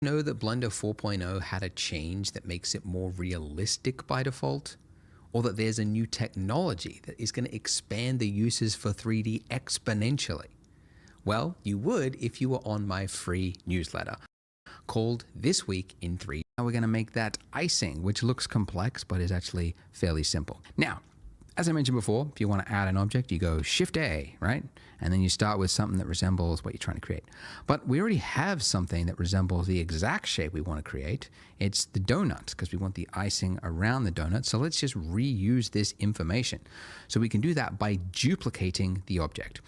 Know that Blender 4.0 had a change that makes it more realistic by default? Or that there's a new technology that is going to expand the uses for 3D exponentially? Well, you would if you were on my free newsletter called This Week in 3D. Now we're going to make that icing, which looks complex but is actually fairly simple. Now, as I mentioned before, if you want to add an object, you go Shift A, right? And then you start with something that resembles what you're trying to create. But we already have something that resembles the exact shape we want to create. It's the donut, because we want the icing around the donut. So let's just reuse this information. So we can do that by duplicating the object.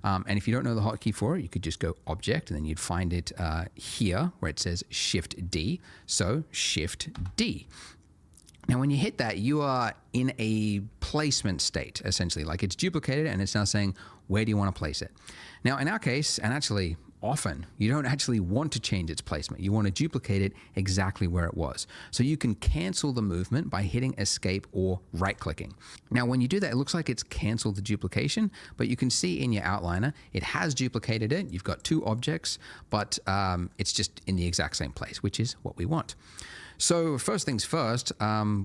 And if you don't know the hotkey for it, you could just go Object, and then you'd find it here where it says Shift D. So Shift D. Now, when you hit that, you are in a placement state, essentially. Like it's duplicated and it's now saying, where do you want to place it? Now, in our case, and actually often, you don't actually want to change its placement. You want to duplicate it exactly where it was. So you can cancel the movement by hitting Escape or right-clicking. Now, when you do that, it looks like it's canceled the duplication, but you can see in your outliner, it has duplicated it. You've got two objects, but it's just in the exact same place, which is what we want. So, first things first,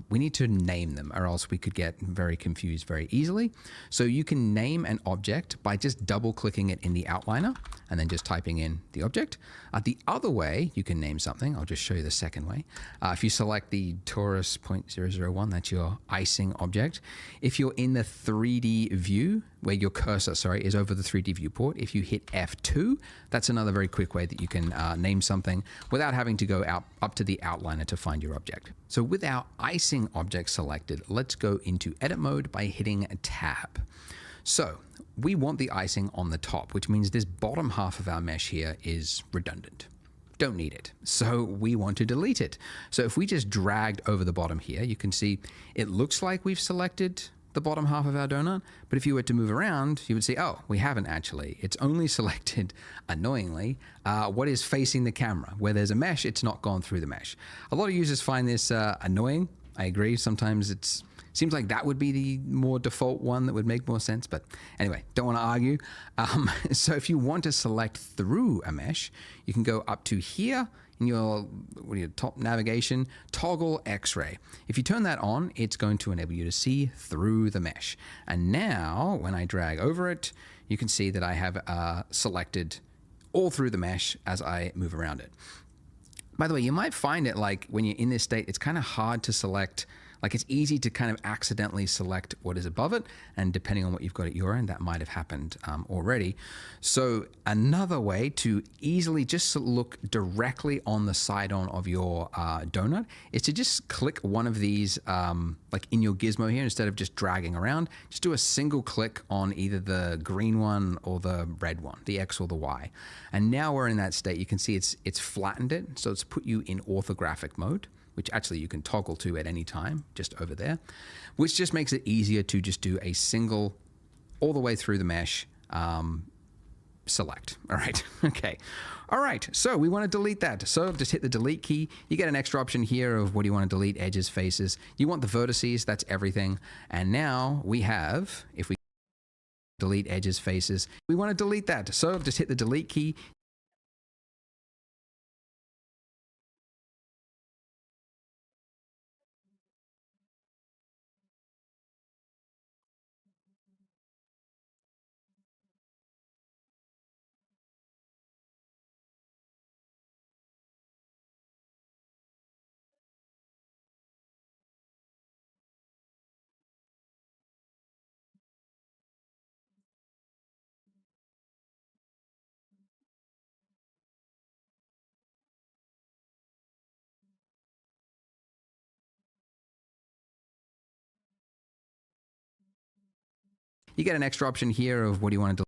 we need to name them, or else we could get very confused very easily. So, you can name an object by just double clicking it in the outliner and then just typing in the object. The other way you can name something, I'll just show you the second way. If you select the Taurus 0.001, that's your icing object. If you're in the 3D view, where your cursor, is over the 3D viewport, if you hit F2, that's another very quick way that you can name something without having to go up to the outliner to find your object. So with our icing object selected, let's go into edit mode by hitting Tab. So we want the icing on the top, which means this bottom half of our mesh here is redundant. Don't need it. So we want to delete it. So if we just dragged over the bottom here, you can see it looks like we've selected the bottom half of our donut, but if you were to move around, you would see, oh, we haven't actually. It's only selected, annoyingly, what is facing the camera. Where there's a mesh, it's not gone through the mesh. A lot of users find this annoying. I agree. Sometimes it seems like that would be the more default one that would make more sense, but anyway, don't want to argue. So if you want to select through a mesh, you can go up to here in your top navigation, toggle X-ray. If you turn that on, it's going to enable you to see through the mesh. And now when I drag over it, you can see that I have selected all through the mesh as I move around it. By the way, you might find it like when you're in this state, it's kind of hard to select. Like it's easy to kind of accidentally select what is above it, and depending on what you've got at your end, that might have happened already. So another way to easily just look directly on the side-on of your donut is to just click one of these, like in your gizmo here, instead of just dragging around, just do a single click on either the green one or the red one, the X or the Y. And now we're in that state. You can see it's flattened it, so it's put you in orthographic mode, which actually you can toggle to at any time, just over there, which just makes it easier to just do a single, all the way through the mesh, select. All right, okay. All right, so we want to delete that. So just hit the delete key. You get an extra option here of what do you want to delete, edges, faces. You want the vertices, that's everything. And now we have, if we delete edges, faces, we want to delete that. So just hit the delete key. You get an extra option here of what do you want to delete.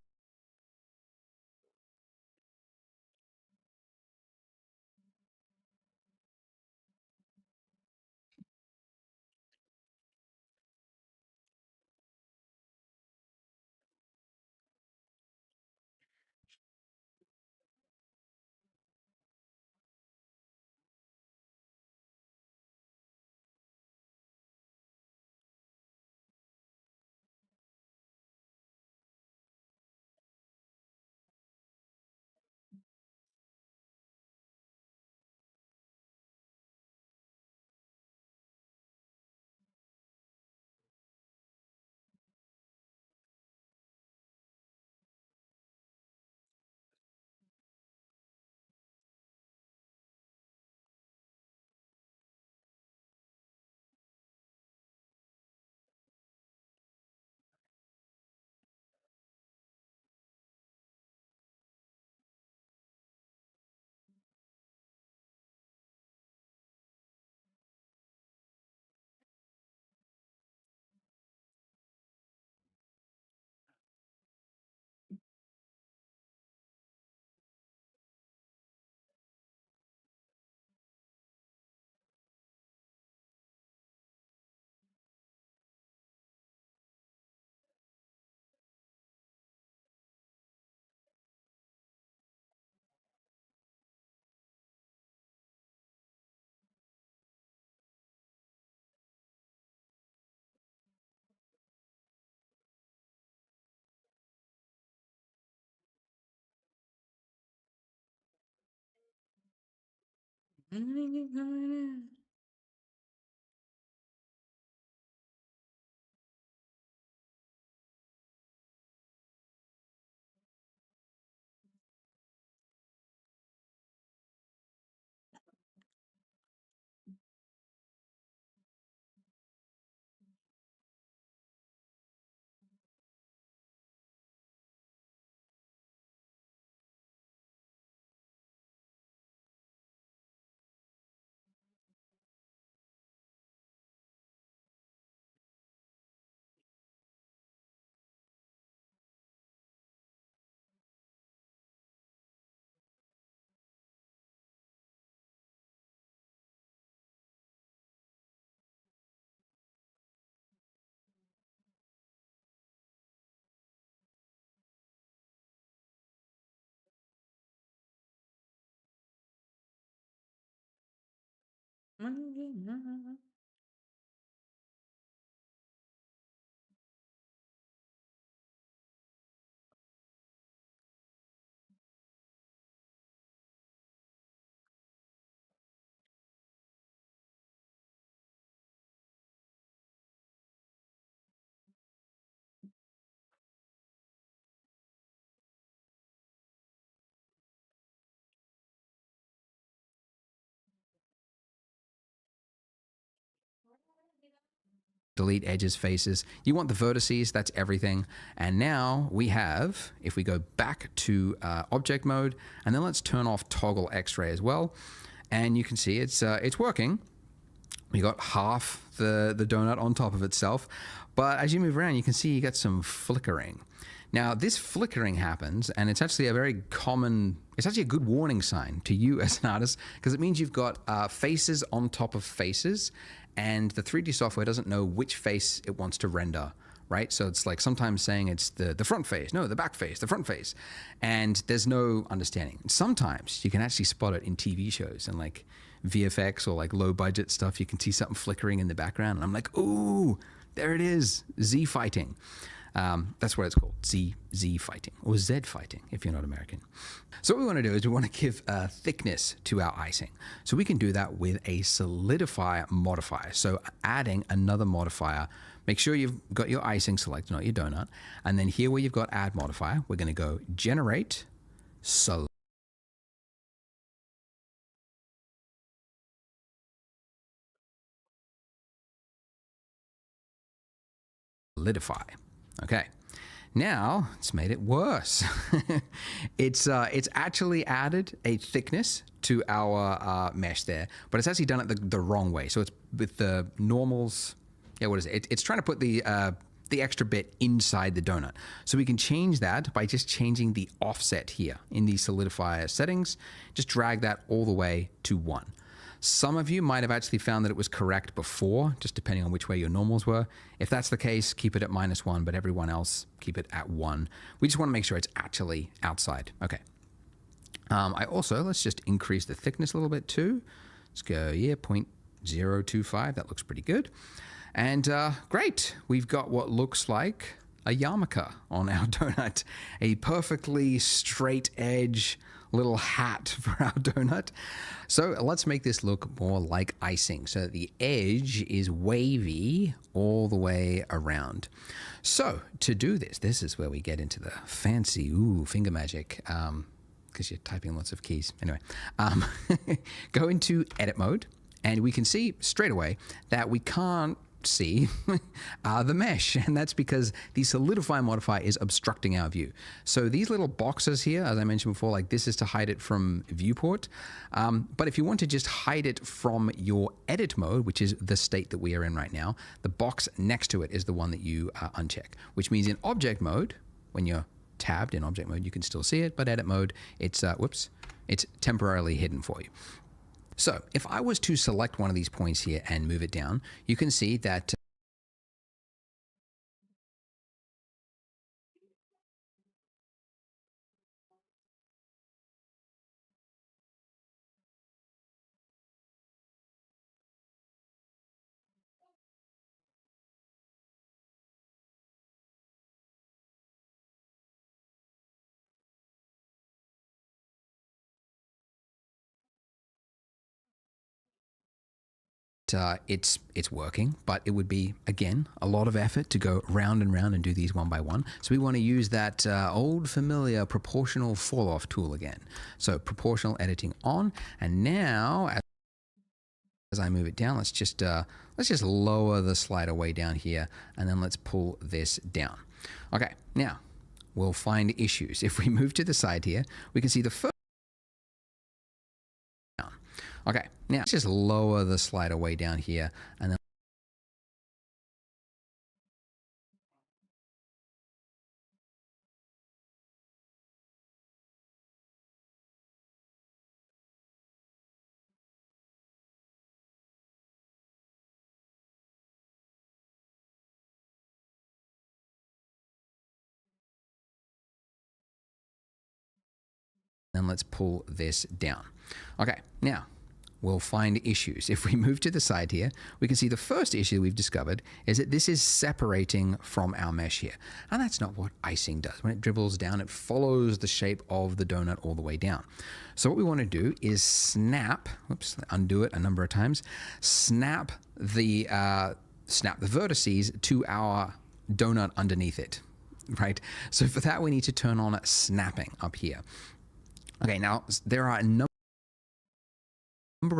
Delete edges, faces. You want the vertices, that's everything. And now we have, if we go back to object mode, and then let's turn off toggle X-ray as well. And you can see it's working. We got half the donut on top of itself. But as you move around, you can see you get some flickering. Now, this flickering happens, and it's actually a very common, it's actually a good warning sign to you as an artist, because it means you've got faces on top of faces, and the 3D software doesn't know which face it wants to render, right? So it's like sometimes saying it's the front face, no, the back face, the front face, and there's no understanding. Sometimes you can actually spot it in TV shows and like VFX or like low budget stuff. You can see something flickering in the background, and I'm like, ooh, there it is, Z fighting. That's what it's called, Z fighting, or Z fighting if you're not American. So what we want to do is we want to give thickness to our icing. So we can do that with a solidify modifier. So adding another modifier, make sure you've got your icing selected, not your donut. And then here where you've got add modifier, we're going to go generate solidify. Okay. Now it's made it worse. It's actually added a thickness to our mesh there, but it's actually done it the wrong way. So it's with the normals. Yeah, what is it? It's trying to put the extra bit inside the donut. So we can change that by just changing the offset here in the solidifier settings. Just drag that all the way to 1. Some of you might have actually found that it was correct before, just depending on which way your normals were. If that's the case, keep it at -1, but everyone else, keep it at 1. We just want to make sure it's actually outside. Okay. I also, let's just increase the thickness a little bit too. Let's go, yeah, 0.025. That looks pretty good. And great, we've got what looks like a yarmulke on our donut. A perfectly straight edge little hat for our donut. So let's make this look more like icing so that the edge is wavy all the way around. So to do this, this is where we get into the fancy, finger magic, because you're typing lots of keys. Anyway, go into edit mode, and we can see straight away that we can't see the mesh, and that's because the solidify modifier is obstructing our view. So these little boxes here, as I mentioned before, like this is to hide it from viewport, but if you want to just hide it from your edit mode, which is the state that we are in right now, the box next to it is the one that you uncheck, which means in object mode, when you're tabbed in object mode, you can still see it, but edit mode, it's it's temporarily hidden for you. So if I was to select one of these points here and move it down, you can see that it's working, but it would be, again, a lot of effort to go round and round and do these one by one. So we want to use that old familiar proportional fall off tool again. So proportional editing on, and now as I move it down, let's just lower the slider way down here, and then let's pull this down. Okay, now we'll find issues. If we move to the side here, we can see the first. Okay, now let's just lower the slider way down here, and then let's pull this down. Okay, now we'll find issues. If we move to the side here, we can see the first issue we've discovered is that this is separating from our mesh here. And that's not what icing does. When it dribbles down, it follows the shape of the donut all the way down. So what we want to do is snap, undo it a number of times, snap the vertices to our donut underneath it, right? So for that, we need to turn on snapping up here. Okay, now there are a number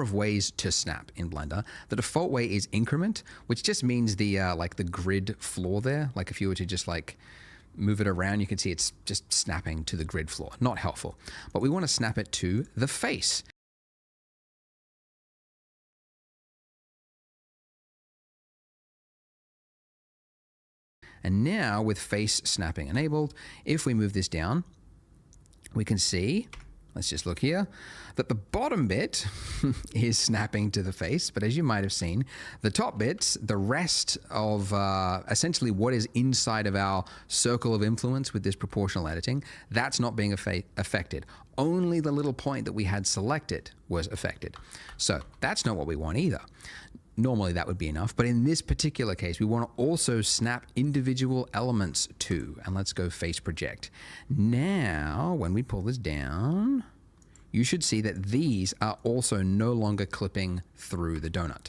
of ways to snap in Blender. The default way is increment, which just means the like the grid floor there. Like if you were to just like move it around, you can see it's just snapping to the grid floor. Not helpful. But we want to snap it to the face. And now with face snapping enabled, if we move this down, we can see, let's just look here, that the bottom bit is snapping to the face. But as you might have seen, the top bits, the rest of essentially what is inside of our circle of influence with this proportional editing, that's not being affected. Only the little point that we had selected was affected. So that's not what we want either. Normally that would be enough, but in this particular case, we want to also snap individual elements too. And let's go face project. Now, when we pull this down, you should see that these are also no longer clipping through the donut.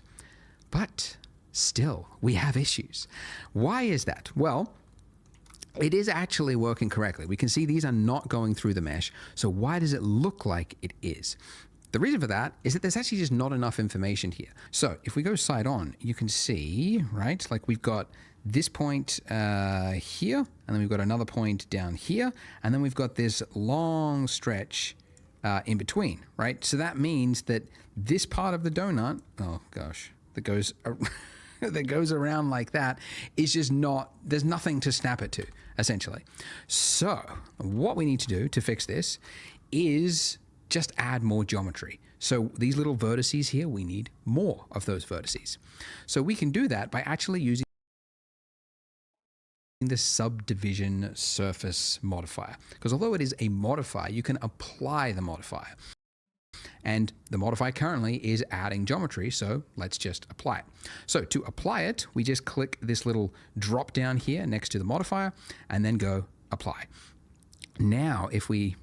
But still, we have issues. Why is that? Well, it is actually working correctly. We can see these are not going through the mesh. So why does it look like it is? The reason for that is that there's actually just not enough information here. So if we go side on, you can see, right, like we've got this point here, and then we've got another point down here, and then we've got this long stretch in between, right? So that means that this part of the donut, oh gosh, that goes that goes around like that is just not, there's nothing to snap it to, essentially. So what we need to do to fix this is just add more geometry. So these little vertices here, we need more of those vertices. So we can do that by actually using the subdivision surface modifier. Because although it is a modifier, you can apply the modifier. And the modifier currently is adding geometry, so let's just apply it. So to apply it, we just click this little drop down here next to the modifier and then go apply. Now, if we,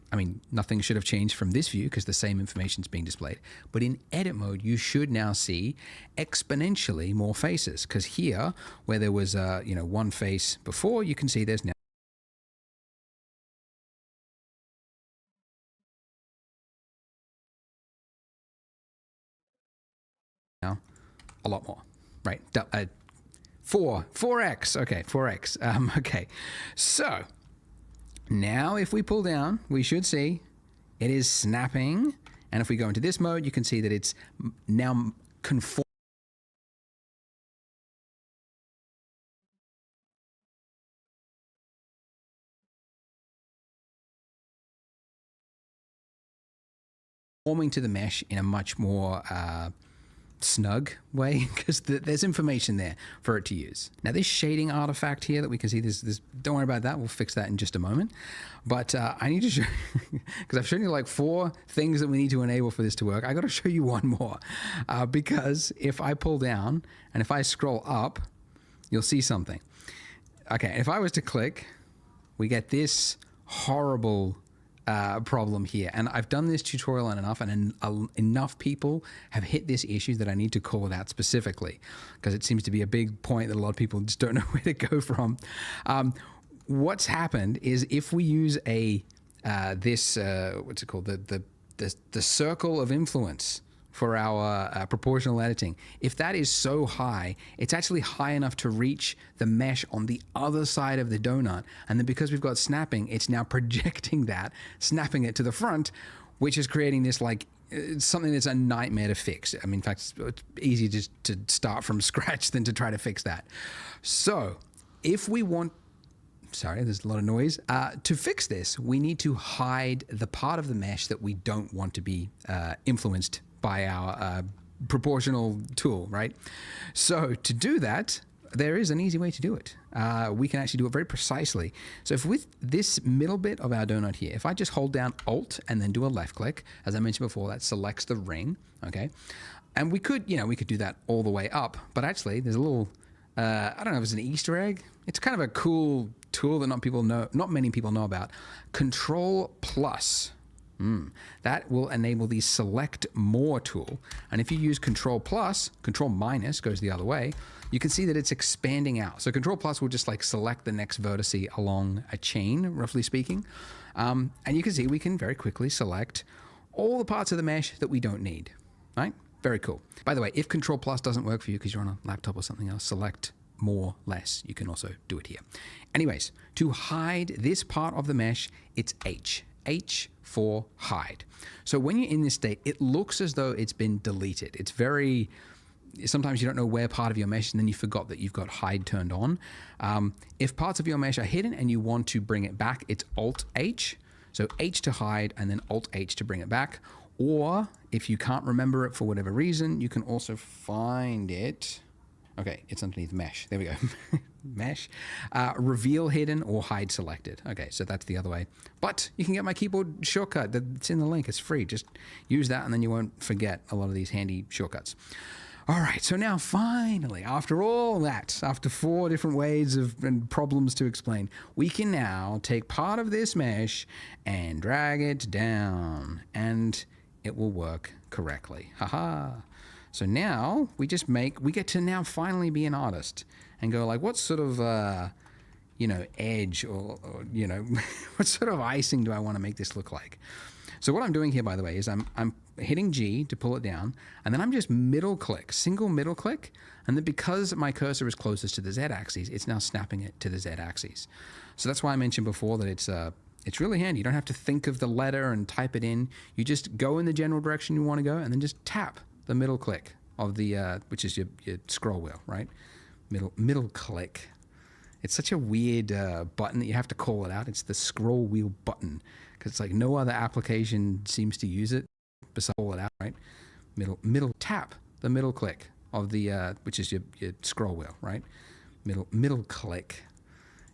nothing should have changed from this view because the same information is being displayed. But in edit mode, you should now see exponentially more faces, because here, where there was one face before, you can see there's now a lot more, right? 4x, okay, 4x, okay. So now if we pull down, we should see it is snapping. And if we go into this mode, you can see that it's now conforming to the mesh in a much more snug way, because there's information there for it to use. Now this shading artifact here that we can see, this don't worry about that, we'll fix that in just a moment. But I need to show, because I've shown you like 4 things that we need to enable for this to work. I got to show you one more, because if I pull down and if I scroll up, you'll see something. Okay, if I was to click, we get this horrible problem here. And I've done this tutorial enough, and enough people have hit this issue that I need to call it out specifically, because it seems to be a big point that a lot of people just don't know where to go from. What's happened is if we use what's it called, the circle of influence for our proportional editing, if that is so high, it's actually high enough to reach the mesh on the other side of the donut. And then because we've got snapping, it's now projecting that, snapping it to the front, which is creating this like something that's a nightmare to fix. I mean, in fact, it's easier just to start from scratch than to try to fix that. So if we want, sorry, there's a lot of noise. To fix this, we need to hide the part of the mesh that we don't want to be influenced by our proportional tool, right? So to do that, there is an easy way to do it. We can actually do it very precisely. So if with this middle bit of our donut here, if I just hold down Alt and then do a left click, as I mentioned before, that selects the ring, okay? And we could do that all the way up, but actually there's a little, I don't know if it's an Easter egg. It's kind of a cool tool that not many people know about. Control plus. That will enable the select more tool. And if you use control plus, control minus goes the other way, you can see that it's expanding out. So control plus will just like select the next vertice along a chain, roughly speaking. And you can see we can very quickly select all the parts of the mesh that we don't need, right? Very cool. By the way, if control plus doesn't work for you because you're on a laptop or something else, select more, less. You can also do it here. Anyways, to hide this part of the mesh, it's H. H for hide. So when you're in this state, it looks as though it's been deleted. It's very, sometimes you don't know where part of your mesh, and then you forgot that you've got hide turned on. If parts of your mesh are hidden and you want to bring it back, it's Alt H. So H to hide and then Alt H to bring it back. Or if you can't remember it for whatever reason, you can also find it. Okay, it's underneath mesh. There we go. Mesh. Reveal hidden or hide selected. Okay, so that's the other way. But you can get my keyboard shortcut that's in the link. It's free. Just use that and then you won't forget a lot of these handy shortcuts. All right, so now finally, after all that, after 4 different ways and problems to explain, we can now take part of this mesh and drag it down and it will work correctly. Haha. So now we get to now finally be an artist and go like, what sort of, edge or what sort of icing do I want to make this look like? So what I'm doing here, by the way, is I'm hitting G to pull it down, and then I'm just single middle click, and then because my cursor is closest to the Z axis, it's now snapping it to the Z axis. So that's why I mentioned before that it's really handy. You don't have to think of the letter and type it in. You just go in the general direction you want to go, and then just tap the middle click of the, which is your scroll wheel, right? Middle click. It's such a weird button that you have to call it out. It's the scroll wheel button because it's like no other application seems to use it besides call it out, right? Tap the middle click of the, which is your scroll wheel, right? Middle click.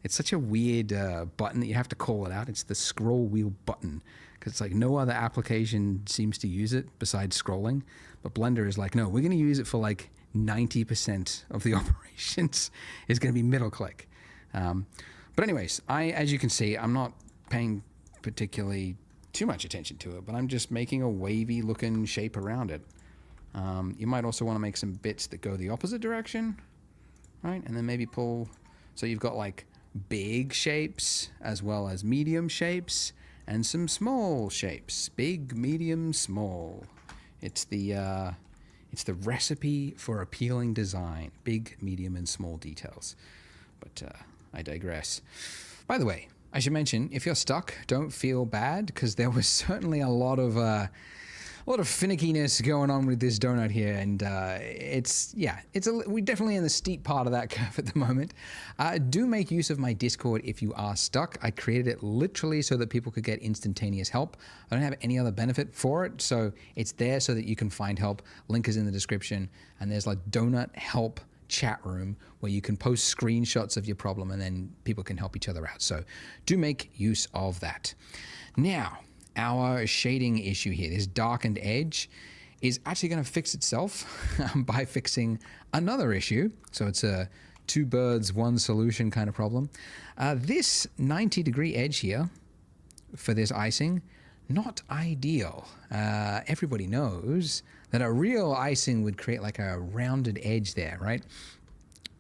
It's such a weird button that you have to call it out. It's the scroll wheel button because it's like no other application seems to use it besides scrolling. But Blender is like, no, we're going to use it for like 90% of the operations is going to be middle click. But anyways, as you can see, I'm not paying particularly too much attention to it, but I'm just making a wavy looking shape around it. You might also want to make some bits that go the opposite direction, right? And then maybe pull, so you've got like big shapes as well as medium shapes and some small shapes, big, medium, small. It's the recipe for appealing design, big, medium, and small details. But I digress. By the way, I should mention, if you're stuck, don't feel bad, because there was certainly a lot of finickiness going on with this donut here, and we're definitely in the steep part of that curve at the moment. Do make use of my Discord if you are stuck. I created it literally so that people could get instantaneous help. I don't have any other benefit for it, so it's there so that you can find help. Link is in the description, and there's like donut help chat room where you can post screenshots of your problem and then people can help each other out. So do make use of that. Now, our shading issue here, this darkened edge, is actually going to fix itself by fixing another issue. So it's a 2 birds, 1 solution kind of problem. This 90-degree edge here for this icing, not ideal. Everybody knows that a real icing would create like a rounded edge there, right?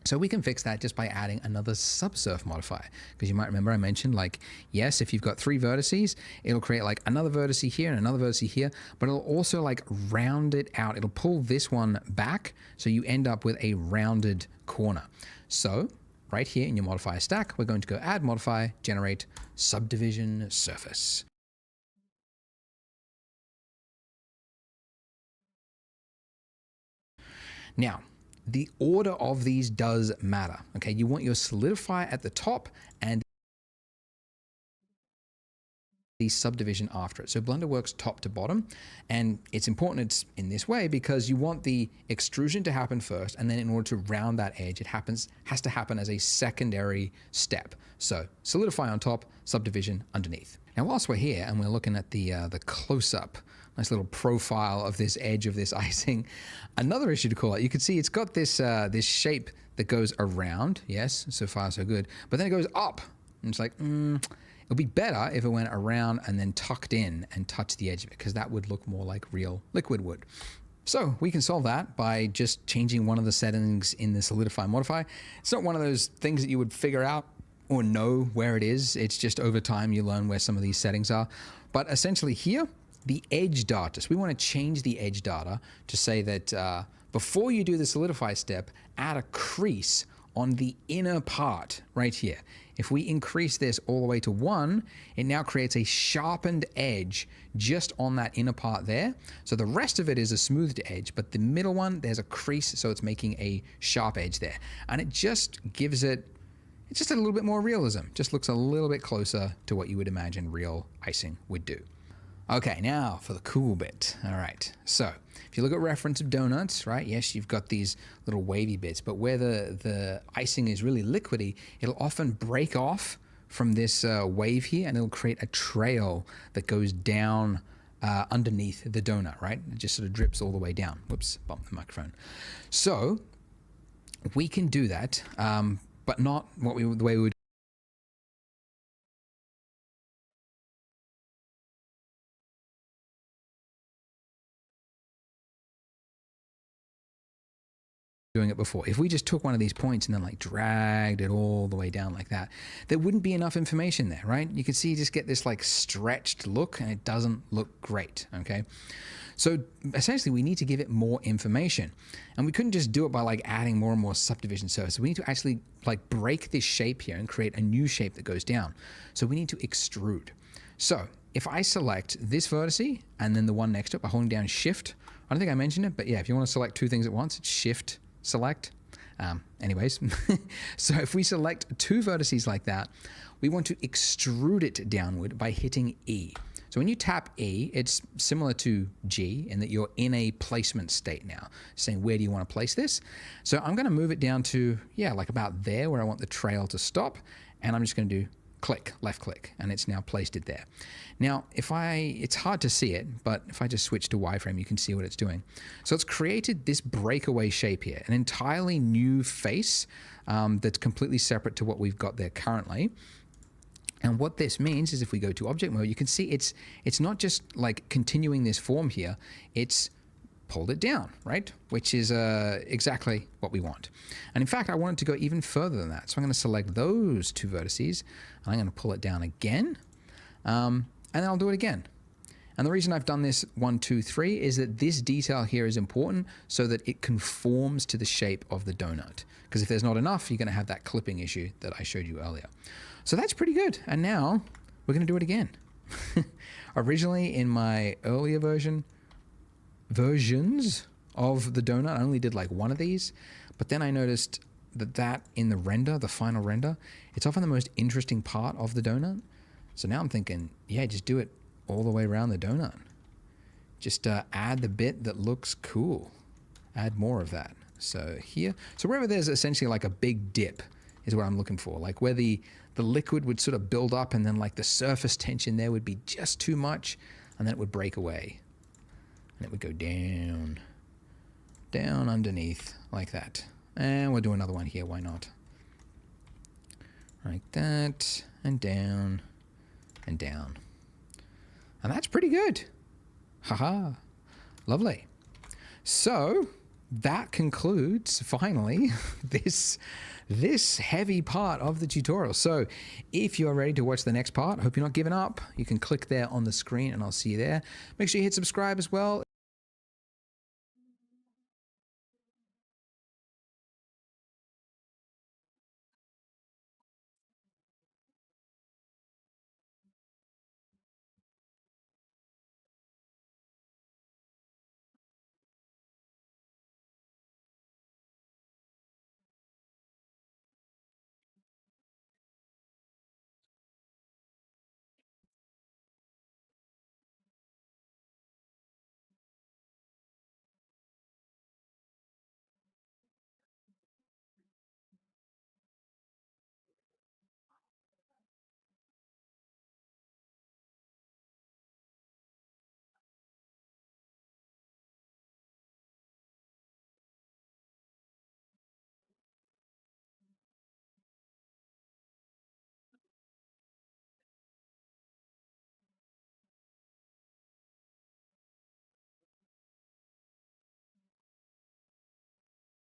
So we can fix that just by adding another subsurf modifier. Because you might remember I mentioned like, yes, if you've got 3 vertices, it'll create like another vertice here and another vertice here, but it'll also like round it out. It'll pull this one back so you end up with a rounded corner. So right here in your modifier stack, we're going to go add modifier, generate subdivision surface. Now, the order of these does matter, okay? You want your solidifier at the top and the subdivision after it. So Blender works top to bottom, and it's important it's in this way because you want the extrusion to happen first, and then in order to round that edge, it has to happen as a secondary step. So solidify on top, subdivision underneath. Now, whilst we're here and we're looking at the close-up, nice little profile of this edge of this icing, another issue to call out, you can see it's got this this shape that goes around. Yes, so far so good, but then it goes up, and it's like, it would be better if it went around and then tucked in and touched the edge of it, because that would look more like real liquid would. So we can solve that by just changing one of the settings in the solidify modify. It's not one of those things that you would figure out or know where it is. It's just over time you learn where some of these settings are. But essentially here, the edge data. So we want to change the edge data to say that before you do the solidify step, add a crease on the inner part right here. If we increase this all the way to 1, it now creates a sharpened edge just on that inner part there. So the rest of it is a smoothed edge, but the middle one, there's a crease, so it's making a sharp edge there. And it just gives it's just a little bit more realism. Just looks a little bit closer to what you would imagine real icing would do. Okay, now for the cool bit. All right, so if you look at reference of donuts, right, yes, you've got these little wavy bits, but where the icing is really liquidy, it'll often break off from this wave here, and it'll create a trail that goes down underneath the donut, right? It just sort of drips all the way down. Whoops, bumped the microphone. So we can do that, but not the way we would doing it before. If we just took one of these points and then like dragged it all the way down like that, there wouldn't be enough information there, right? You can see you just get this like stretched look, and it doesn't look great, okay? So essentially we need to give it more information, and we couldn't just do it by like adding more and more subdivision surfaces. We need to actually like break this shape here and create a new shape that goes down. So we need to extrude. So if I select this vertice and then the one next to it by holding down Shift, I don't think I mentioned it, but yeah, if you want to select two things at once, it's Shift select. Anyways, so if we select two vertices like that, we want to extrude it downward by hitting E. So when you tap E, it's similar to G in that you're in a placement state now, saying where do you want to place this? So I'm going to move it down to, yeah, like about there where I want the trail to stop, and I'm just going to do click, left click, and it's now placed it there. Now, it's hard to see it, but if I just switch to wireframe, you can see what it's doing. So it's created this breakaway shape here, an entirely new face that's completely separate to what we've got there currently. And what this means is if we go to object mode, you can see it's not just like continuing this form here, it's pulled it down, right? Which is exactly what we want. And in fact, I want it to go even further than that. So I'm going to select those two vertices, and I'm going to pull it down again, and then I'll do it again. And the reason I've done this 1, 2, 3 is that this detail here is important so that it conforms to the shape of the donut. Because if there's not enough, you're going to have that clipping issue that I showed you earlier. So that's pretty good. And now we're going to do it again. Originally in my earlier versions of the donut, I only did like one of these, but then I noticed that in the render, the final render, it's often the most interesting part of the donut. So now I'm thinking, yeah, just do it all the way around the donut. Just add the bit that looks cool. Add more of that. So here, so wherever there's essentially like a big dip is what I'm looking for. Like where the liquid would sort of build up and then like the surface tension there would be just too much, and then it would break away. And it would go down, down underneath like that. And we'll do another one here, why not? Like that, and down, and down. And that's pretty good. Haha, lovely. So that concludes, finally, this heavy part of the tutorial. So if you're ready to watch the next part, hope you're not giving up. You can click there on the screen and I'll see you there. Make sure you hit subscribe as well.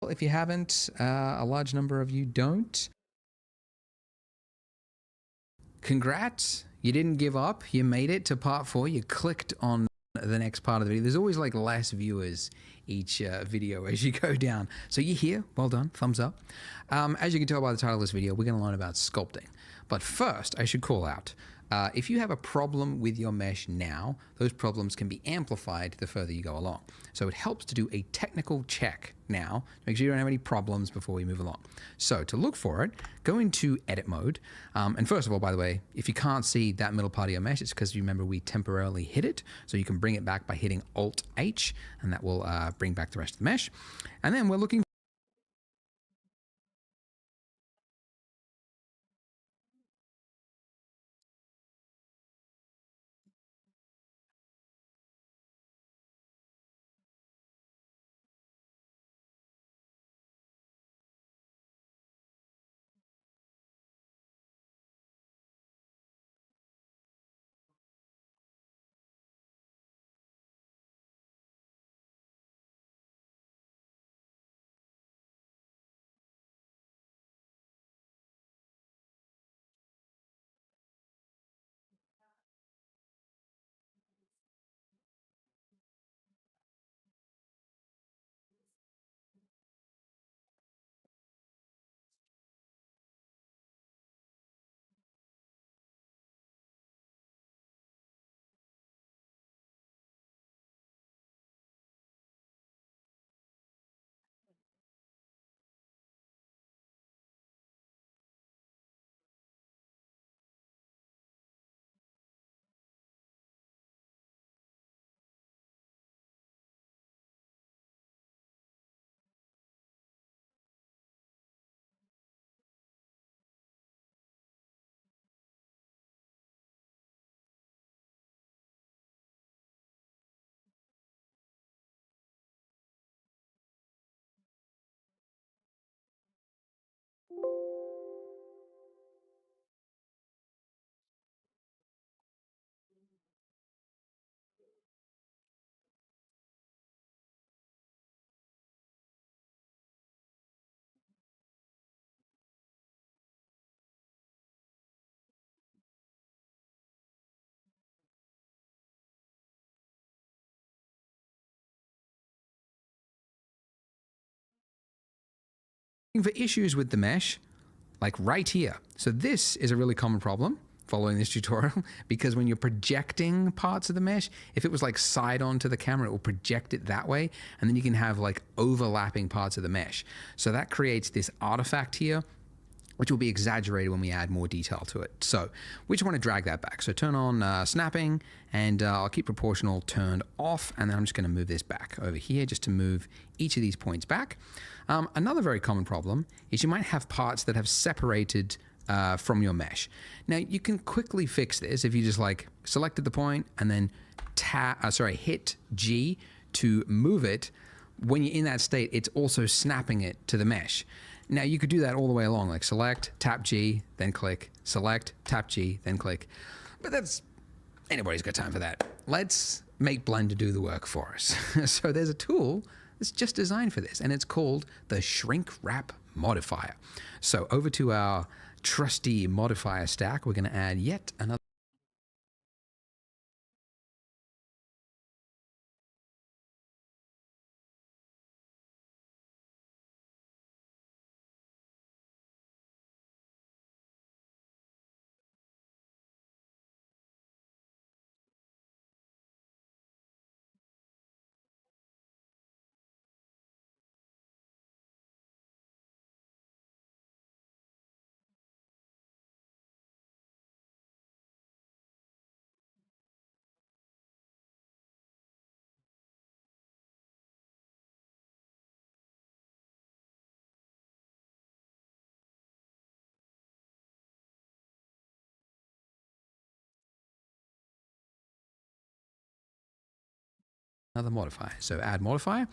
If you haven't, a large number of you don't. Congrats, you didn't give up. You made it to part 4. You clicked on the next part of the video. There's always like less viewers each video as you go down. So you're here, well done, thumbs up. As you can tell by the title of this video, we're gonna learn about sculpting. But first, I should call out, if you have a problem with your mesh now, those problems can be amplified the further you go along. So it helps to do a technical check now, make sure you don't have any problems before we move along. So to look for it, go into edit mode. And first of all, by the way, if you can't see that middle part of your mesh, it's because you remember we temporarily hid it. So you can bring it back by hitting Alt-H, and that will bring back the rest of the mesh. And then we're looking for issues with the mesh, like right here. So this is a really common problem following this tutorial, because when you're projecting parts of the mesh, if it was like side on to the camera, it will project it that way, and then you can have like overlapping parts of the mesh. So that creates this artifact here, which will be exaggerated when we add more detail to it. So we just want to drag that back. So turn on snapping, and I'll keep proportional turned off, and then I'm just going to move this back over here just to move each of these points back. Another very common problem is you might have parts that have separated from your mesh. Now you can quickly fix this if you just like selected the point and then hit G to move it. When you're in that state, it's also snapping it to the mesh. Now you could do that all the way along, like select, tap G, then click, select, tap G, then click. But anybody's got time for that. Let's make Blender do the work for us. So there's a tool that's just designed for this, and it's called the Shrink Wrap Modifier. So over to our trusty modifier stack, we're going to add yet another modifier. So add modifier.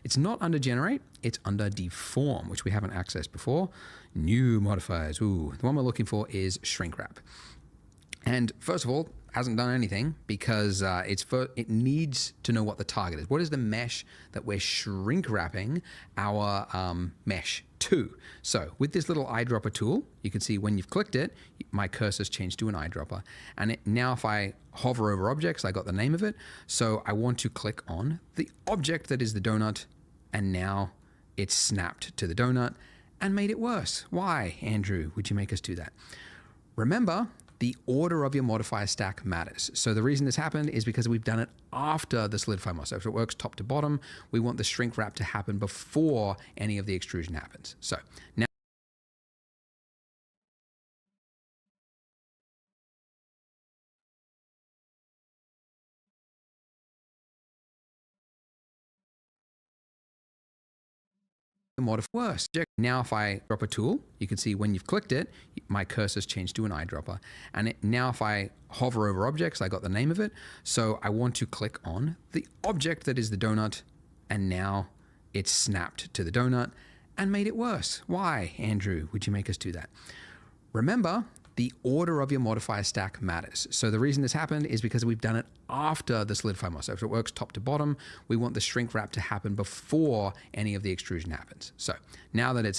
It's not under generate, it's under deform, which we haven't accessed before. New modifiers. Ooh, the one we're looking for is shrink wrap. And first of all, hasn't done anything because it needs to know what the target is. What is the mesh that we're shrink wrapping our mesh to? So with this little eyedropper tool, you can see when you've clicked it, my cursor's changed to an eyedropper. And now if I hover over objects, I got the name of it. So I want to click on the object that is the donut, and now it's snapped to the donut and made it worse. Why, Andrew, would you make us do that? Remember, the order of your modifier stack matters. So the reason this happened is because we've done it after the solidify mod. So if it works top to bottom, we want the shrink wrap to happen before any of the extrusion happens. So now modify worse. Now if I drop a tool, you can see when you've clicked it, my cursor's changed to an eyedropper. And now if I hover over objects, I got the name of it. So I want to click on the object that is the donut, and now it's snapped to the donut and made it worse. Why, Andrew, would you make us do that? Remember, the order of your modifier stack matters. So the reason this happened is because we've done it after the solidify mod. So if it works top to bottom, we want the shrink wrap to happen before any of the extrusion happens. So now that it's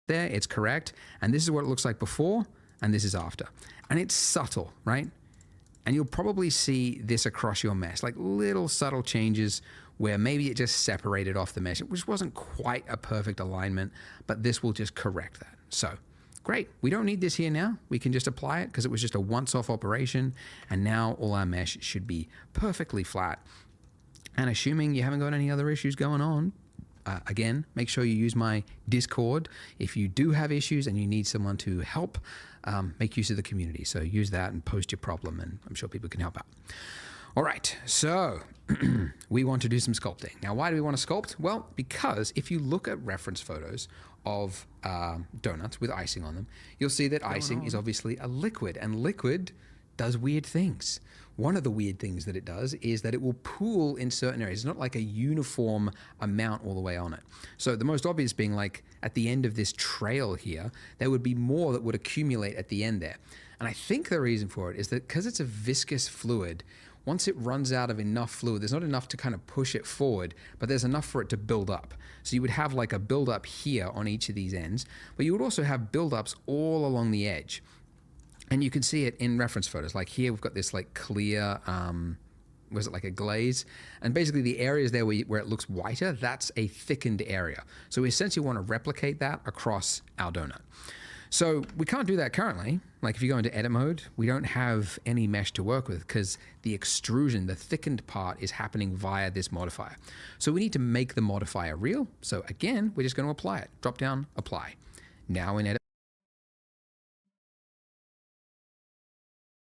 there, it's correct. And this is what it looks like before, and this is after. And it's subtle, right? And you'll probably see this across your mesh, like little subtle changes where maybe it just separated off the mesh, which wasn't quite a perfect alignment, but this will just correct that. So great, we don't need this here now. We can just apply it because it was just a once-off operation, and now all our mesh should be perfectly flat. And assuming you haven't got any other issues going on, again, make sure you use my Discord. If you do have issues and you need someone to help, make use of the community. So use that and post your problem, and I'm sure people can help out. All right, so we want to do some sculpting. Now, why do we want to sculpt? Well, because if you look at reference photos of donuts with icing on them, you'll see that icing is obviously a liquid, and liquid does weird things. One of the weird things that it does is that it will pool in certain areas. It's not like a uniform amount all the way on it. So the most obvious being like at the end of this trail here, there would be more that would accumulate at the end there. And I think the reason for it is that because it's a viscous fluid, once it runs out of enough fluid, there's not enough to kind of push it forward, but there's enough for it to build up. So you would have like a buildup here on each of these ends, but you would also have buildups all along the edge. And you can see it in reference photos. Like here, we've got this like clear, was it like a glaze? And basically the areas there where it looks whiter, that's a thickened area. So we essentially want to replicate that across our donut. So we can't do that currently. Like if you go into edit mode, we don't have any mesh to work with because the extrusion, the thickened part is happening via this modifier. So we need to make the modifier real. So again, we're just going to apply it. Drop down, apply. Now in edit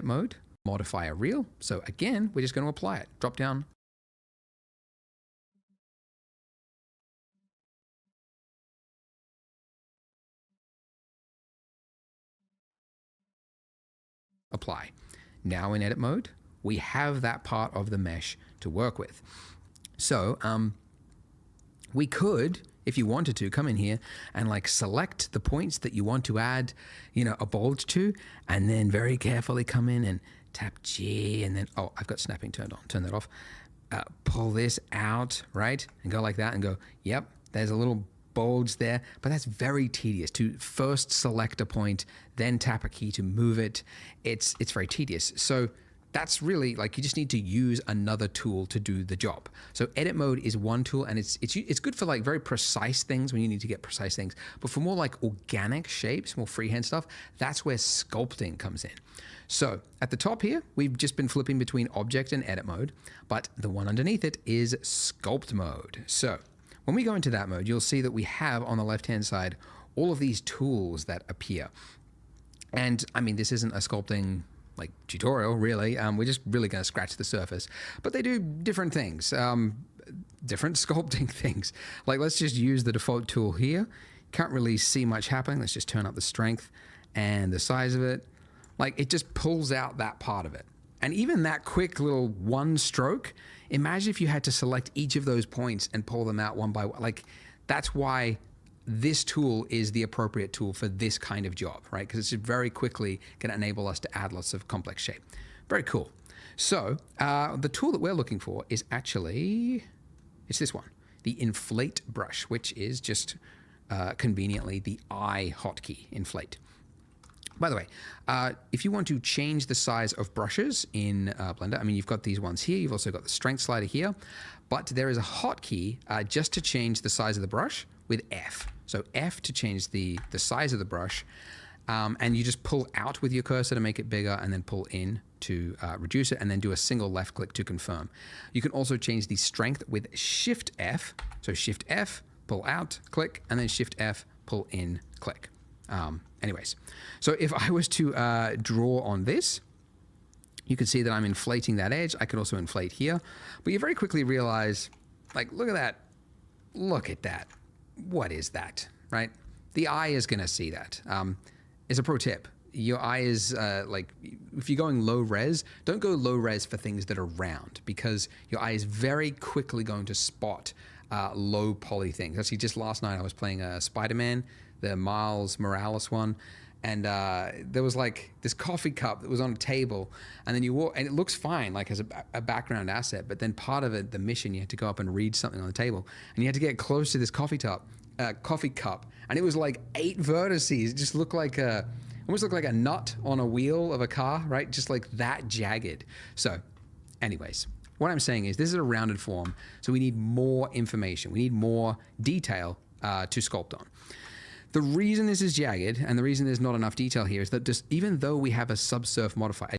mode, modifier real. So again, we're just going to apply it. Drop down. Apply. Now in edit mode, we have that part of the mesh to work with. So we could, if you wanted to, come in here and like select the points that you want to add, you know, a bulge to, and then very carefully come in and tap G, and then, oh, I've got snapping turned on, turn that off. Pull this out, right? And go like that and go, yep, there's a little bulge there, but that's very tedious to first select a point, then tap a key to move it. It's very tedious. So that's really like you just need to use another tool to do the job. So edit mode is one tool, and it's good for like very precise things when you need to get precise things. But for more like organic shapes, more freehand stuff, that's where sculpting comes in. So at the top here, we've just been flipping between object and edit mode, but the one underneath it is sculpt mode. So when we go into that mode, you'll see that we have on the left-hand side all of these tools that appear. And I mean, this isn't a sculpting like tutorial, really. We're just really going to scratch the surface, but they do different things, different sculpting things. Like let's just use the default tool here. Can't really see much happening. Let's just turn up the strength and the size of it. Like it just pulls out that part of it. And even that quick little one stroke, imagine if you had to select each of those points and pull them out one by one. Like that's why this tool is the appropriate tool for this kind of job, right? Because it's very quickly going to enable us to add lots of complex shape. Very cool. So the tool that we're looking for is actually, it's this one, the inflate brush, which is just conveniently the I hotkey, inflate. By the way, if you want to change the size of brushes in Blender, I mean, you've got these ones here. You've also got the strength slider here, but there is a hotkey just to change the size of the brush with F. So F to change the size of the brush, and you just pull out with your cursor to make it bigger, and then pull in to reduce it, and then do a single left click to confirm. You can also change the strength with Shift F. So Shift F, pull out, click, and then Shift F, pull in, click. Anyways, so if I was to draw on this, you can see that I'm inflating that edge. I can also inflate here, but you very quickly realize, like, look at that. Look at that. What is that, right? The eye is going to see that. It's a pro tip. Your eye is like, if you're going low res, don't go low res for things that are round, because your eye is very quickly going to spot low poly things. Actually, just last night I was playing Spider-Man, the Miles Morales one, and there was like this coffee cup that was on a table, and then you walk, and it looks fine, like as a background asset, but then part of it, the mission, you had to go up and read something on the table, and you had to get close to this coffee cup, and it was like 8 vertices. It just looked like almost looked like a nut on a wheel of a car, right? Just like that jagged. So anyways, what I'm saying is this is a rounded form, so we need more information. We need more detail to sculpt on. The reason this is jagged and the reason there's not enough detail here is that just even though we have a subsurf modifier,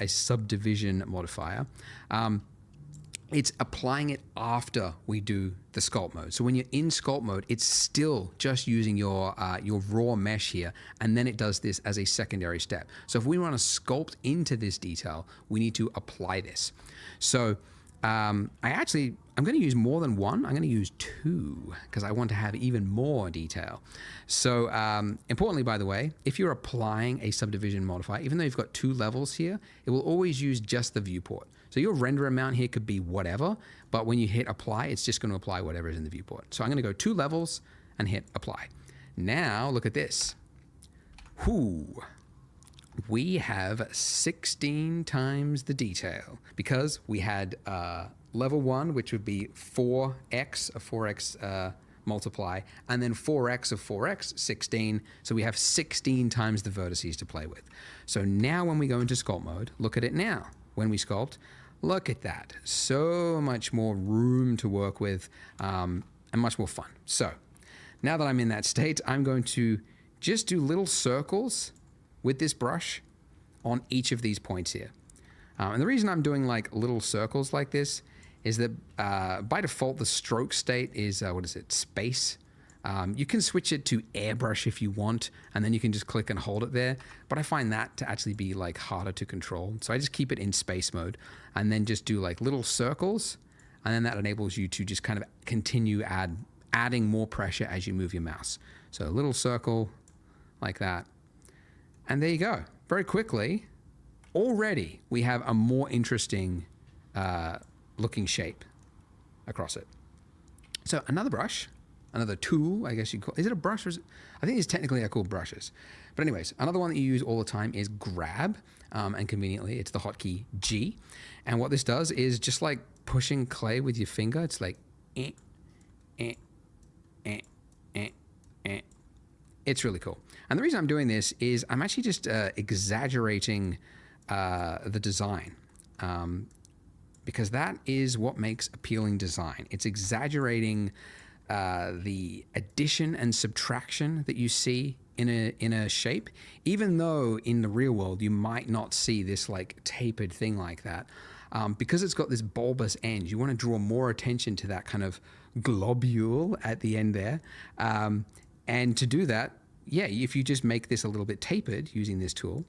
a subdivision modifier, it's applying it after we do the sculpt mode. So when you're in sculpt mode, it's still just using your raw mesh here, and then it does this as a secondary step. So if we want to sculpt into this detail, we need to apply this. So I'm going to use more than one. I'm going to use 2 because I want to have even more detail. So importantly, by the way, if you're applying a subdivision modifier, even though you've got 2 levels here, it will always use just the viewport. So your render amount here could be whatever, but when you hit apply, it's just going to apply whatever is in the viewport. So I'm going to go 2 levels and hit apply. Now look at this. Whoo. We have 16 times the detail because we had level 1, which would be 4x, a 4x multiply, and then 4x of 4x, 16. So we have 16 times the vertices to play with. So now when we go into sculpt mode, look at it now. When we sculpt, look at that. So much more room to work with and much more fun. So now that I'm in that state, I'm going to just do little circles with this brush on each of these points here. And the reason I'm doing like little circles like this is that by default, the stroke state is, what is it, space. You can switch it to airbrush if you want, and then you can just click and hold it there. But I find that to actually be like harder to control. So I just keep it in space mode and then just do like little circles. And then that enables you to just kind of continue adding more pressure as you move your mouse. So a little circle like that. And there you go. Very quickly, already we have a more interesting looking shape across it. So another brush, another tool, I guess you call, is it a brush or is it, I think these technically are called brushes. But anyways, another one that you use all the time is grab, and conveniently it's the hotkey G. And what this does is just like pushing clay with your finger, it's like eh, eh, eh, eh, eh. It's really cool. And the reason I'm doing this is I'm actually just exaggerating the design. Because that is what makes appealing design. It's exaggerating the addition and subtraction that you see in a shape, even though in the real world you might not see this like tapered thing like that. Because it's got this bulbous end, you want to draw more attention to that kind of globule at the end there. And to do that, yeah, if you just make this a little bit tapered using this tool,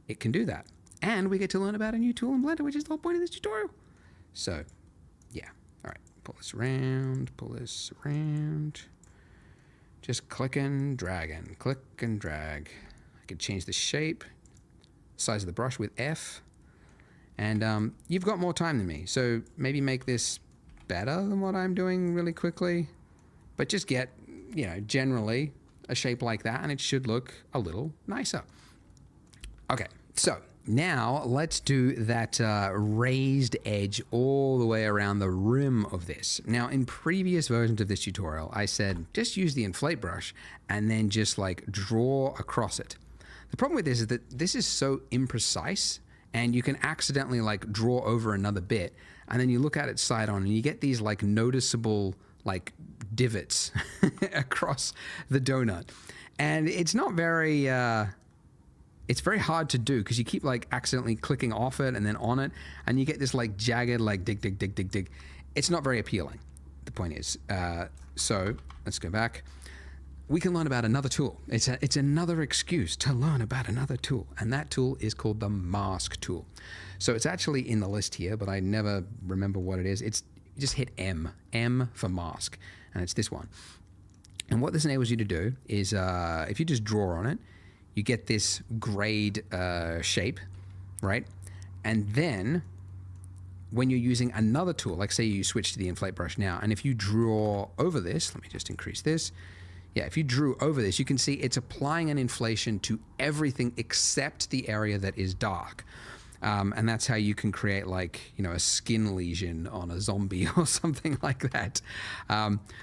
it can do that. And we get to learn about a new tool in Blender, which is the whole point of this tutorial. So, yeah. All right, pull this around. Just click and drag. I could change the shape, size of the brush with F. And you've got more time than me, so maybe make this better than what I'm doing really quickly. But just get, generally a shape like that, and it should look a little nicer. Okay, so now let's do that raised edge all the way around the rim of this. Now, in previous versions of this tutorial, I said just use the inflate brush and then just like draw across it. The problem with this is that this is so imprecise, and you can accidentally like draw over another bit, and then you look at it side on and you get these like noticeable like divots across the donut. And it's not very, it's very hard to do because you keep like accidentally clicking off it and then on it, and you get this like jagged, like dig. It's not very appealing, the point is. So let's go back. We can learn about another tool. It's another excuse to learn about another tool, and that tool is called the mask tool. So it's actually in the list here, but I never remember what it is. You just hit M for mask, and it's this one. And what this enables you to do is if you just draw on it, you get this grade shape, right? And then when you're using another tool, like say you switch to the inflate brush now, and if you draw over this, let me just increase this. Yeah, if you drew over this, you can see it's applying an inflation to everything except the area that is dark. And that's how you can create like, a skin lesion on a zombie or something like that.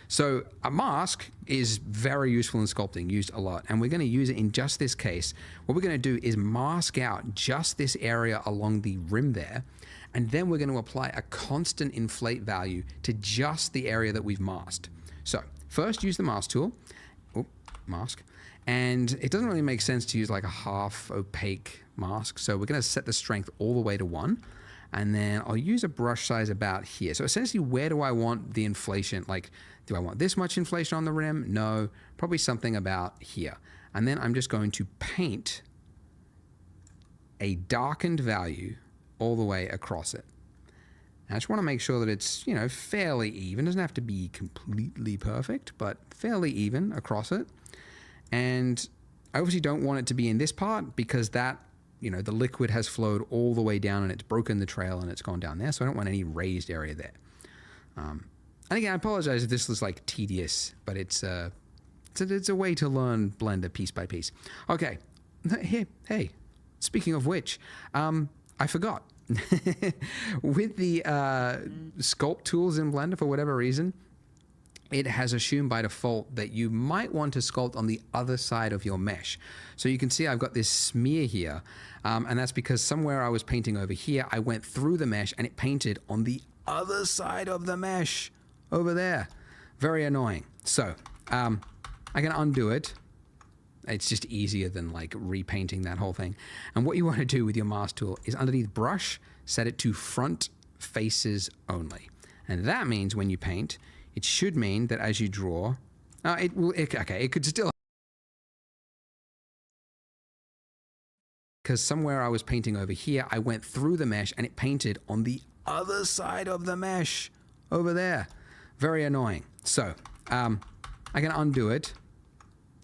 So a mask is very useful in sculpting, used a lot. And we're going to use it in just this case. What we're going to do is mask out just this area along the rim there. And then we're going to apply a constant inflate value to just the area that we've masked. So first use the mask tool. Mask. And it doesn't really make sense to use like a half opaque mask. So we're going to set the strength all the way to 1. And then I'll use a brush size about here. So essentially, where do I want the inflation? Like, do I want this much inflation on the rim? No, probably something about here. And then I'm just going to paint a darkened value all the way across it. And I just want to make sure that it's, fairly even. It doesn't have to be completely perfect, but fairly even across it. And I obviously don't want it to be in this part because that, the liquid has flowed all the way down and it's broken the trail and it's gone down there. So I don't want any raised area there. And again, I apologize if this was like tedious, but it's It's a way to learn Blender piece by piece. Okay, hey, speaking of which, I forgot. With the sculpt tools in Blender, for whatever reason, it has assumed by default that you might want to sculpt on the other side of your mesh. So you can see I've got this smear here, and that's because somewhere I was painting over here, I went through the mesh and it painted on the other side of the mesh over there. Very annoying. So I can undo it. It's just easier than like repainting that whole thing. And what you want to do with your mask tool is underneath brush, set it to front faces only. And that means when you paint, it should mean that as you draw, it could still, because somewhere I was painting over here, I went through the mesh and it painted on the other side of the mesh over there. Very annoying. So I can undo it.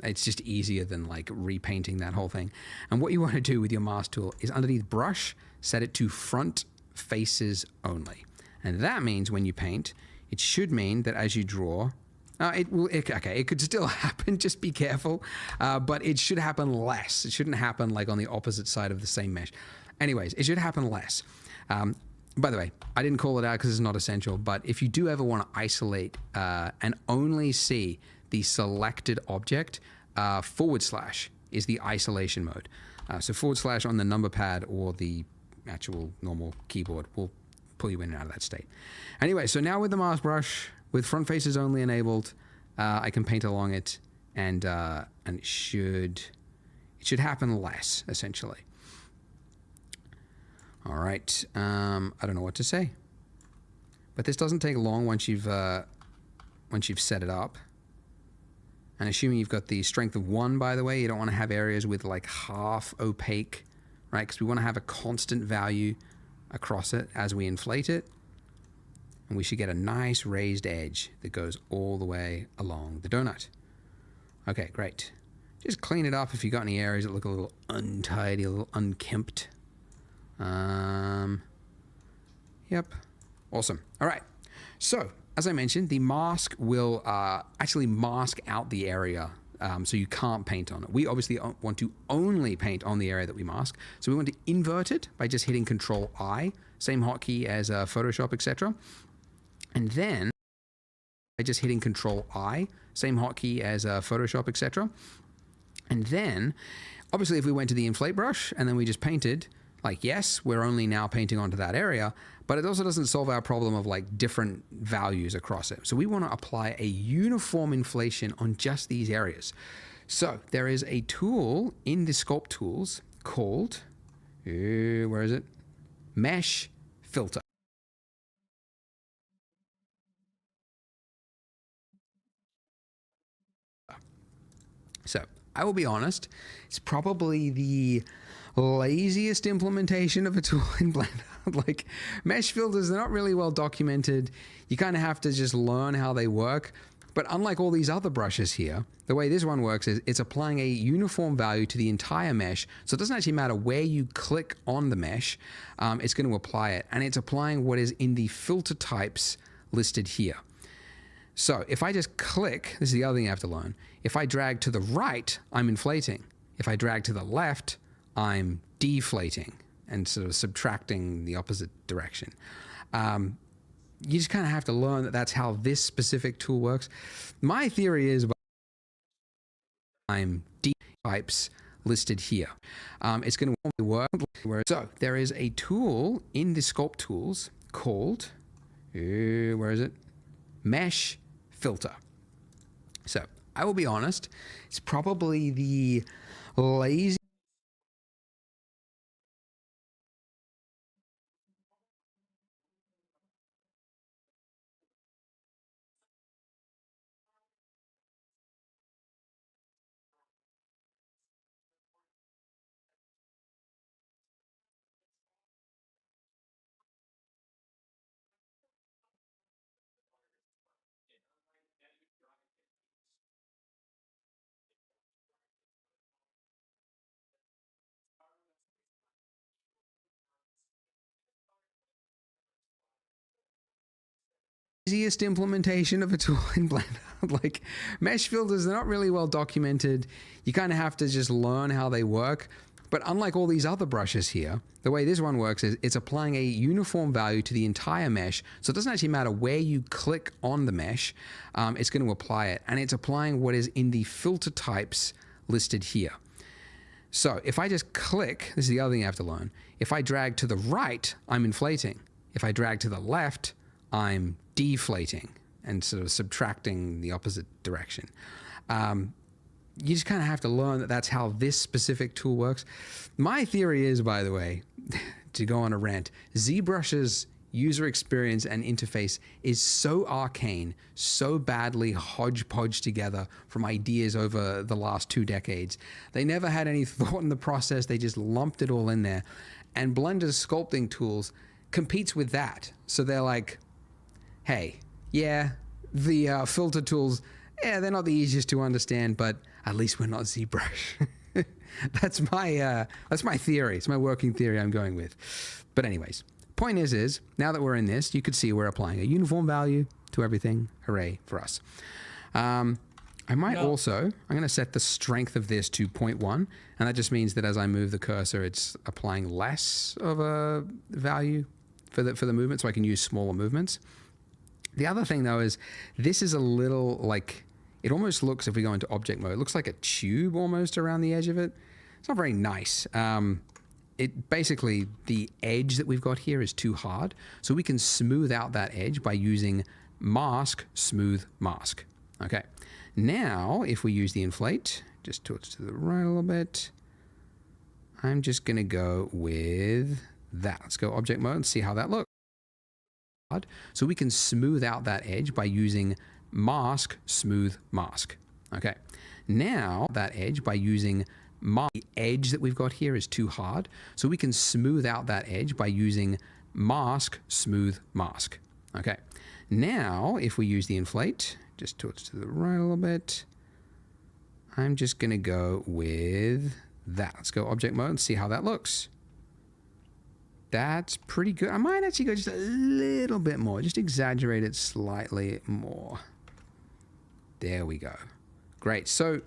It's just easier than like repainting that whole thing. And what you want to do with your mask tool is underneath brush, set it to front faces only. And that means when you paint, it should mean that as you draw, it could still happen, just be careful, but it should happen less. It shouldn't happen like on the opposite side of the same mesh. Anyways, it should happen less. By the way, I didn't call it out because it's not essential, but if you do ever want to isolate and only see the selected object, / is the isolation mode. So / on the number pad or the actual normal keyboard will pull you in and out of that state. Anyway, so now with the mask brush, with front faces only enabled, I can paint along it, and it should happen less, essentially. All right, I don't know what to say, but this doesn't take long once you've set it up. And assuming you've got the strength of 1, by the way, you don't want to have areas with like half opaque, right? Because we want to have a constant value across it as we inflate it. And we should get a nice raised edge that goes all the way along the donut. Okay, great. Just clean it up if you've got any areas that look a little untidy, a little unkempt. Yep. Awesome. All right. So, as I mentioned, the mask will actually mask out the area, so you can't paint on it. We obviously want to only paint on the area that we mask. So we want to invert it by just hitting Control-I, same hotkey as Photoshop, etc. And then by just hitting Control-I, same hotkey as Photoshop, etc. And then, obviously, if we went to the inflate brush and then we just painted, like, yes, we're only now painting onto that area, but it also doesn't solve our problem of like different values across it. So we want to apply a uniform inflation on just these areas. So there is a tool in the sculpt tools called, where is it? Mesh Filter. So I will be honest, it's probably the laziest implementation of a tool in Blender. Like, mesh filters, they're not really well documented. You kind of have to just learn how they work. But unlike all these other brushes here, the way this one works is it's applying a uniform value to the entire mesh. So it doesn't actually matter where you click on the mesh, it's going to apply it. And it's applying what is in the filter types listed here. So if I just click, this is the other thing I have to learn. If I drag to the right, I'm inflating. If I drag to the left, I'm deflating and sort of subtracting the opposite direction. You just kind of have to learn that that's how this specific tool works. My theory is I'm types listed here. It's going to work. So there is a tool in the sculpt tools called, where is it? Mesh Filter. So I will be honest, it's probably the lazy easiest implementation of a tool in Blender. Like, mesh filters, they're not really well documented. You kind of have to just learn how they work. But unlike all these other brushes here, the way this one works is it's applying a uniform value to the entire mesh. So it doesn't actually matter where you click on the mesh, it's going to apply it. And it's applying what is in the filter types listed here. So if I just click, this is the other thing you have to learn. If I drag to the right, I'm inflating. If I drag to the left, I'm deflating and sort of subtracting the opposite direction. You just kind of have to learn that that's how this specific tool works. My theory is, by the way, to go on a rant, ZBrush's user experience and interface is so arcane, so badly hodgepodge together from ideas over the last 2 decades. They never had any thought in the process. They just lumped it all in there. And Blender's sculpting tools competes with that. So they're like, hey, yeah, the filter tools, yeah, they're not the easiest to understand, but at least we're not ZBrush. That's my theory. It's my working theory I'm going with. But anyways, point is now that we're in this, you could see we're applying a uniform value to everything. Hooray for us. I might also, I'm going to set the strength of this to 0.1, and that just means that as I move the cursor, it's applying less of a value for the movement, so I can use smaller movements. The other thing though is this is a little like, it almost looks, if we go into object mode, it looks like a tube almost around the edge of it. It's not very nice. It basically, the edge that we've got here is too hard, so we can smooth out that edge by using mask, smooth, mask. Okay. Now, if we use the inflate, just tilt to the right a little bit, I'm just going to go with that. Let's go object mode and see how that looks. So we can smooth out that edge by using mask, smooth, mask. Okay. Now, that edge by using mask. The edge that we've got here is too hard, so we can smooth out that edge by using mask, smooth, mask. Okay. Now, if we use the inflate, just tilt to the right a little bit, I'm just going to go with that. Let's go object mode and see how that looks. That's pretty good. I might actually go just a little bit more, just exaggerate it slightly more. There we go. Great. So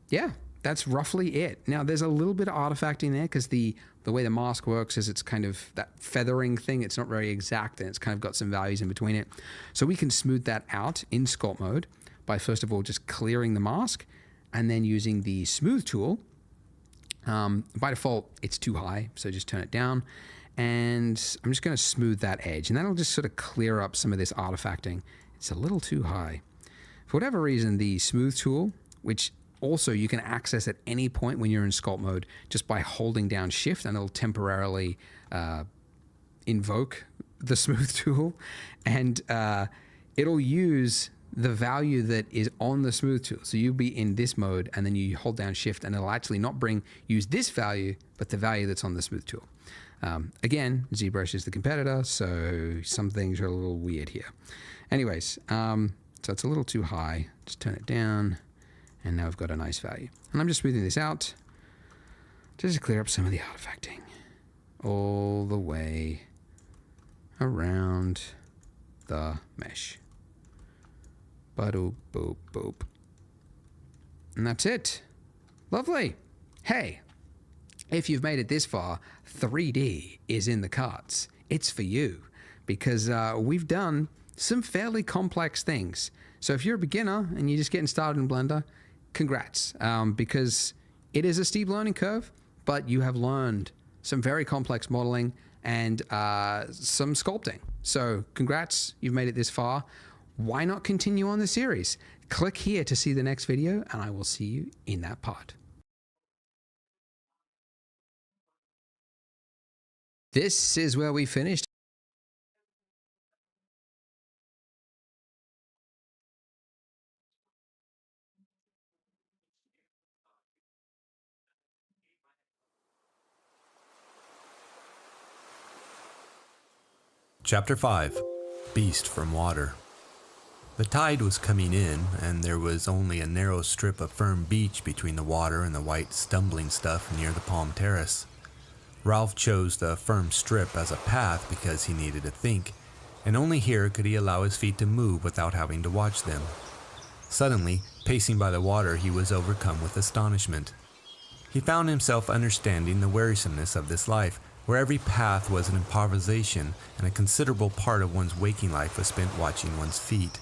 yeah, that's roughly it. Now there's a little bit of artifacting there because the way the mask works is it's kind of that feathering thing. It's not very exact and it's kind of got some values in between it. So we can smooth that out in sculpt mode by first of all just clearing the mask and then using the smooth tool. By default, it's too high, so just turn it down. And I'm just going to smooth that edge, and that'll just sort of clear up some of this artifacting. It's a little too high. For whatever reason, the smooth tool, which also you can access at any point when you're in sculpt mode just by holding down shift, and it'll temporarily invoke the smooth tool, and it'll use the value that is on the smooth tool. So you'll be in this mode and then you hold down shift and it'll actually not use this value, but the value that's on the smooth tool. Again, ZBrush is the competitor, so some things are a little weird here. Anyways, so it's a little too high. Just turn it down and now we've got a nice value. And I'm just smoothing this out just to clear up some of the artifacting all the way around the mesh. Ba-doop, boop, boop. And that's it. Lovely. Hey, if you've made it this far, 3D is in the cards. It's for you because we've done some fairly complex things. So if you're a beginner and you're just getting started in Blender, congrats, because it is a steep learning curve, but you have learned some very complex modeling and some sculpting. So congrats, you've made it this far. Why not continue on the series? Click here to see the next video, and I will see you in that part. This is where we finished. Chapter 5 Beast from Water. The tide was coming in, and there was only a narrow strip of firm beach between the water and the white stumbling stuff near the palm terrace. Ralph chose the firm strip as a path because he needed to think, and only here could he allow his feet to move without having to watch them. Suddenly, pacing by the water, he was overcome with astonishment. He found himself understanding the wearisomeness of this life, where every path was an improvisation and a considerable part of one's waking life was spent watching one's feet.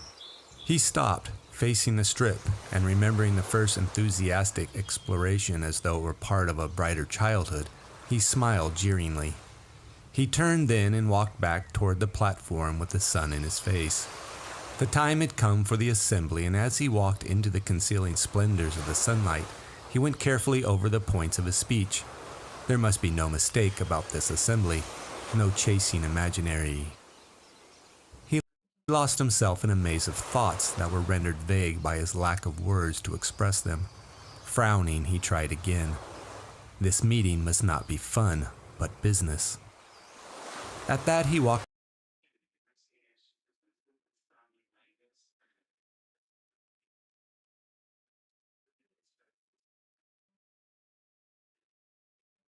He stopped, facing the strip, and remembering the first enthusiastic exploration as though it were part of a brighter childhood, he smiled jeeringly. He turned then and walked back toward the platform with the sun in his face. The time had come for the assembly, and as he walked into the concealing splendors of the sunlight, he went carefully over the points of his speech. There must be no mistake about this assembly, no chasing imaginary. He lost himself in a maze of thoughts that were rendered vague by his lack of words to express them. Frowning, he tried again. This meeting must not be fun, but business. At that, he walked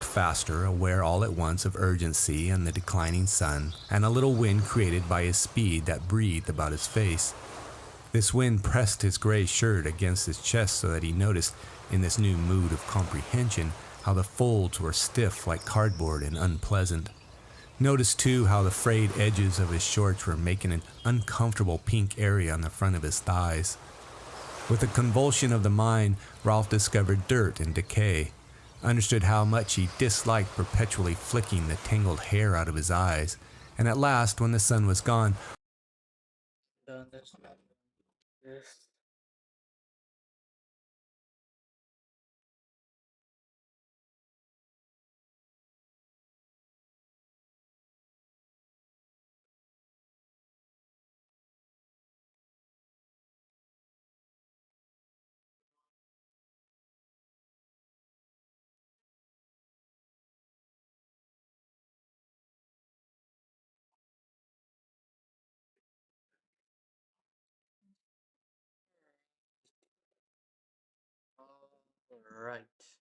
faster, aware all at once of urgency and the declining sun, and a little wind created by his speed that breathed about his face. This wind pressed his gray shirt against his chest so that he noticed, in this new mood of comprehension, how the folds were stiff like cardboard and unpleasant. Noticed too how the frayed edges of his shorts were making an uncomfortable pink area on the front of his thighs. With a convulsion of the mind, Rolf discovered dirt and decay, understood how much he disliked perpetually flicking the tangled hair out of his eyes, and at last, when the sun was gone, Don't understand this. All right.